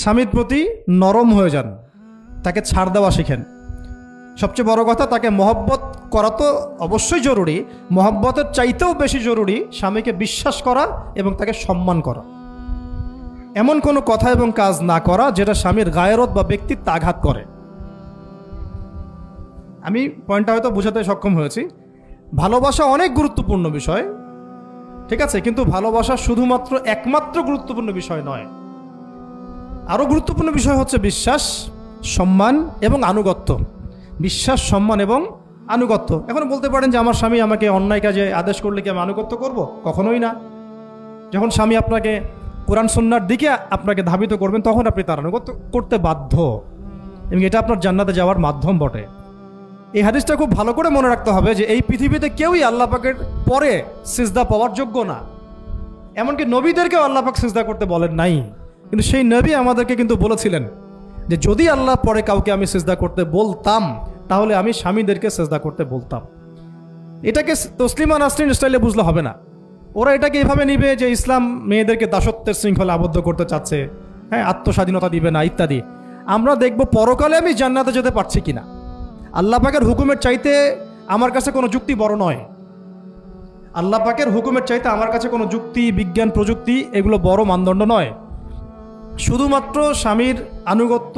স্বামীর প্রতি নরম হয়ে যান, তাকে ছাড় দেওয়া শিখেন। সবচেয়ে বড় কথা, তাকে মহব্বত করা তো অবশ্যই জরুরি, মহব্বতের চাইতেও বেশি জরুরি স্বামীকে বিশ্বাস করা এবং তাকে সম্মান করা। এমন কোনো কথা এবং কাজ না করা যেটা স্বামীর গায়রত বা ব্যক্তিত্ব আঘাত করে। আমি পয়েন্টটা হয়তো বোঝাতে সক্ষম হয়েছি। ভালোবাসা অনেক গুরুত্বপূর্ণ বিষয়, ঠিক আছে, কিন্তু ভালোবাসা শুধুমাত্র একমাত্র গুরুত্বপূর্ণ বিষয় নয়। আরও গুরুত্বপূর্ণ বিষয় হচ্ছে বিশ্বাস, সম্মান এবং আনুগত্য। বিশ্বাস, সম্মান এবং আনুগত্য। এখন বলতে পারেন যে আমার স্বামী আমাকে অন্যায় কাজে আদেশ করলে কি আমি আনুগত্য করব? কখনোই না। যখন স্বামী আপনাকে কোরআন সুন্নাহর দিকে আপনাকে ধাবিত করবেন, তখন আপনি তার আনুগত্য করতে বাধ্য, এবং এটা আপনার জান্নাতে যাওয়ার মাধ্যম বটে। এই হাদিসটা খুব ভালো করে মনে রাখতে হবে যে এই পৃথিবীতে কেউই আল্লাহ পাকের পরে সিজদা পাওয়ার যোগ্য না। এমনকি নবীদেরকেও আল্লাহ পাক সিজদা করতে বলেন নাই, কিন্তু সেই নবী আমাদেরকে কিন্তু বলেছিলেন যে যদি আল্লাহ পরে কাউকে আমি সিজদা করতে বলতাম তাহলে আমি স্বামীদেরকে সিজদা করতে বলতাম। এটাকে তসলিমা নাসরিন স্টাইলে বুঝলে হবে না। ওরা এটাকে এভাবে নিবে যে ইসলাম মেয়েদেরকে দাসত্বের শৃঙ্খলা আবদ্ধ করতে চাচ্ছে, হ্যাঁ, আত্মস্বাধীনতা দিবে না ইত্যাদি। আমরা দেখব পরকালে আমি জান্নাতে যেতে পারছি কিনা। আল্লাহ পাকের হুকুমের চাইতে আমার কাছে কোনো যুক্তি বড় নয়। আল্লাহ পাকের হুকুমের চাইতে আমার কাছে কোনো যুক্তি, বিজ্ঞান, প্রযুক্তি এগুলো বড় মানদণ্ড নয়। শুধুমাত্র স্বামীর আনুগত্য,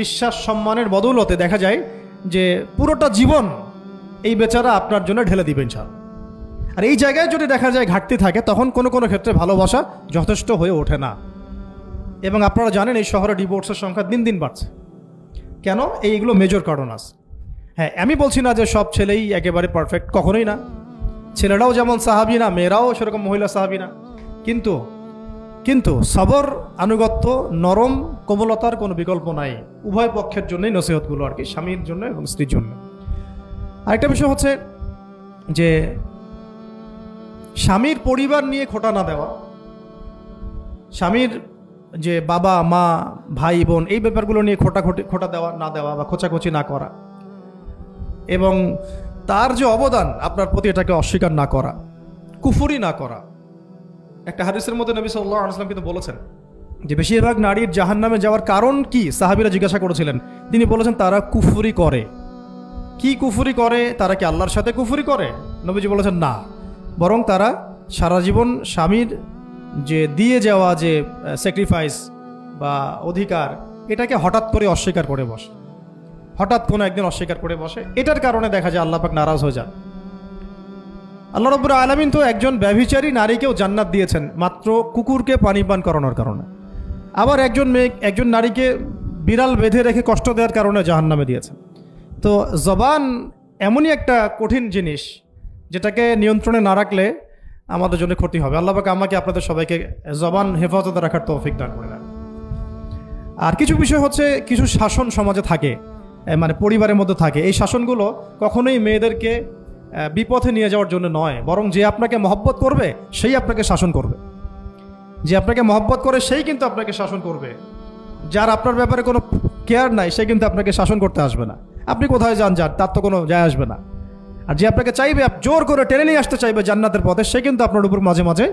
বিশ্বাস, সম্মানের বদৌলতে দেখা যায় যে পুরোটা জীবন এই বেচারা আপনার জন্য ঢেলে দিবেন ইনশাআল্লাহ। আর এই জায়গায় যদি দেখা যায় ঘাটতি থাকে, তখন কোনো কোনো ক্ষেত্রে ভালোবাসা যথেষ্ট হয়ে ওঠে না। এবং আপনারা জানেন এই শহরে ডিভোর্সের সংখ্যা দিন দিন বাড়ছে। কেন? এইগুলো মেজর কারণ আছে। হ্যাঁ, আমি বলছি না যে সব ছেলেই একেবারে পারফেক্ট, কখনোই না। ছেলেরাও যেমন সাহাবী না, মেয়েরাও সেরকম মহিলা সাহাবী না। কিন্তু সবর, আনুগত্য, নরম কোমলতার কোনো বিকল্প নাই। উভয় পক্ষের জন্যই নসিহতগুলো আর কি, স্বামীর জন্য এবং স্ত্রীর জন্য। আরেকটা বিষয় হচ্ছে যে স্বামীর পরিবার নিয়ে খোঁটা না দেওয়া, স্বামীর যে বাবা মা ভাই বোন এই ব্যাপারগুলো নিয়ে খোঁটা দেওয়া না দেওয়া বা খোঁচাখুচি না করা, এবং তার যে অবদান আপনার প্রতি এটাকে অস্বীকার না করা, কুফরি না করা। একটা হাদিসের মধ্যে নবী সাল্লাল্লাহু আলাইহি ওয়াসাল্লাম কিন্তু বলেছেন যে বেশিরভাগ নারীর জাহান্নামে যাওয়ার কারণ কি? সাহাবীরা জিজ্ঞাসা করেছিলেন, তিনি বলেছেন তারা কুফরি করে। কি কুফরি করে? তারা কি আল্লাহর সাথে কুফরি করে? নবীজি বলেছেন না, বরং তারা সারা জীবন স্বামীর যে দিয়ে যাওয়া যে স্যাক্রিফাইস বা অধিকার, এটাকে হঠাৎ করে অস্বীকার করে বসে, হঠাৎ কোনো একদিন অস্বীকার করে বসে। এটার কারণে দেখা যায় আল্লাহ পাক নারাজ হয়ে যান। আল্লাহ রাব্বুল আলামিন তো একজন ব্যভিচারী নারীকেও জান্নাত দিয়েছেন মাত্র কুকুরকে পানি পান করানোর কারণে। আবার একজন নারীকে বিড়াল বেঁধে রেখে কষ্ট দেওয়ার কারণে জাহান্নামে দিয়েছেন। তো জবান এমনই একটা কঠিন জিনিস, যেটাকে নিয়ন্ত্রণে না রাখলে আমাদের জন্য ক্ষতি হবে। আল্লাহ পাক আমাকে আপনাদের সবাইকে জবান হেফাজতে রাখার তৌফিক দান করে দেন। আর কিছু বিষয় হচ্ছে, কিছু শাসন সমাজে থাকে, মানে পরিবারের মধ্যে থাকে। এই শাসনগুলো কখনোই মেয়েদেরকে বিপথে নিয়ে যাওয়ার জন্য নয়, বরং যে আপনাকে মহব্বত করবে সেই আপনাকে শাসন করবে। যে আপনাকে মহব্বত করে সেই কিন্তু আপনাকে শাসন করবে। যার আপনার ব্যাপারে কোনো কেয়ার নাই সে কিন্তু আপনাকে শাসন করতে আসবে না। আপনি কোথায় যান তার তো কোনো যায় আসবে না। আর যে আপনাকে চাইবে, জোর করে টেনে নিয়ে আসতে চাইবে জান্নাতের পথে, সে কিন্তু আপনার উপর মাঝে মাঝে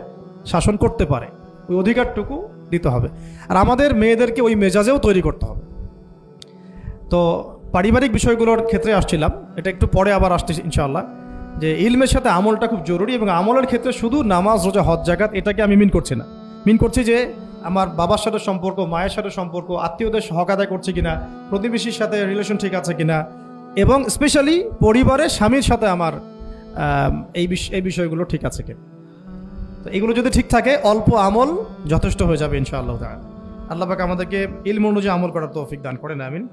শাসন করতে পারে। ওই অধিকারটুকু দিতে হবে। আর আমাদের মেয়েদেরকে ওই মেজাজেও তৈরি করতে হবে। তো পারিবারিক বিষয়গুলোর ক্ষেত্রে আসছিলাম, এটা একটু পরে আবার আসতেছি ইনশাআল্লাহ, যে ইলমের সাথে আমলটা খুব জরুরি। এবং আমলের ক্ষেত্রে শুধু নামাজ, রোজা, হজ, যাকাত এটাকে আমি মিন করছি না। মিন করছি যে আমার বাবার সাথে সম্পর্ক, মায়ের সাথে সম্পর্ক, আত্মীয়দের হক আদায় করছি কিনা, প্রতিবেশীর সাথে রিলেশন ঠিক আছে কিনা, এবং স্পেশালি পরিবারের স্বামীর সাথে আমার এই বিষয়গুলো ঠিক আছে কিনা। তো এগুলো যদি ঠিক থাকে, অল্প আমল যথেষ্ট হয়ে যাবে ইনশাআল্লাহ তাআলা। আল্লাহ পাক আমাদেরকে ইলম অনুযায়ী আমল করার তৌফিক দান করেন, আমিন।